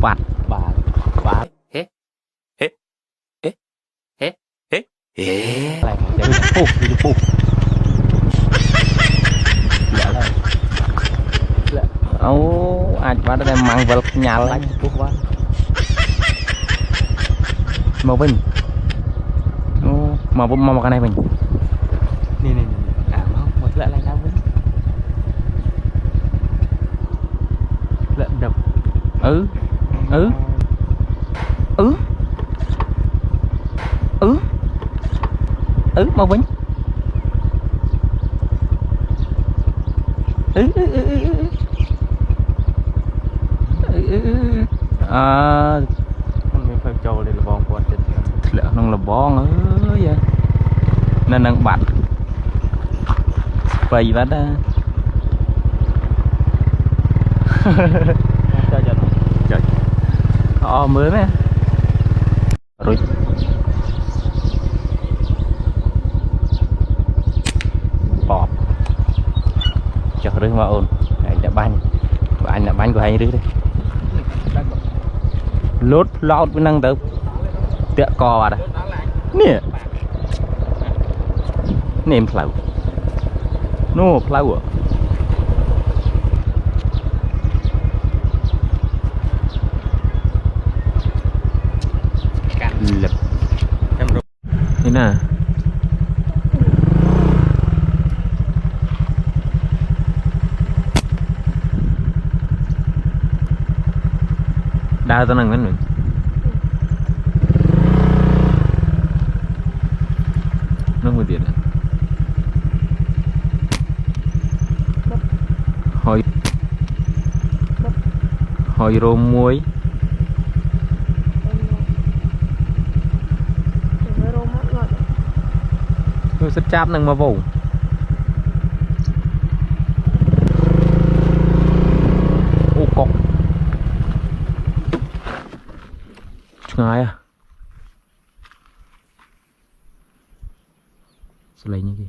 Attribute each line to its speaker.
Speaker 1: bạt bà
Speaker 2: hế hế hế hế hế hế
Speaker 1: lại chạy đi phụ ấu ai bắt đây mang vật nhà lại màu vinh màu cái này mình nè mau một lợn lại nào vinh lợn đập ừ màu vinh
Speaker 3: mình phải trâu đây là bong quạt chết
Speaker 1: lợn nó là bong ơi nên đang bạt vậy bắt đó trời mới nè rồi bọt cho rưới mà ôn anh đã banh của anh rưới đây lốt lót với năng tới tựa cò vào đây nè nêm plau no plau lập thế nào đau tao năng vấn mình nó mới tiền hồi rôm muối tôi sẽ cháp nâng mà vô ô cọc ngay à lấy như gì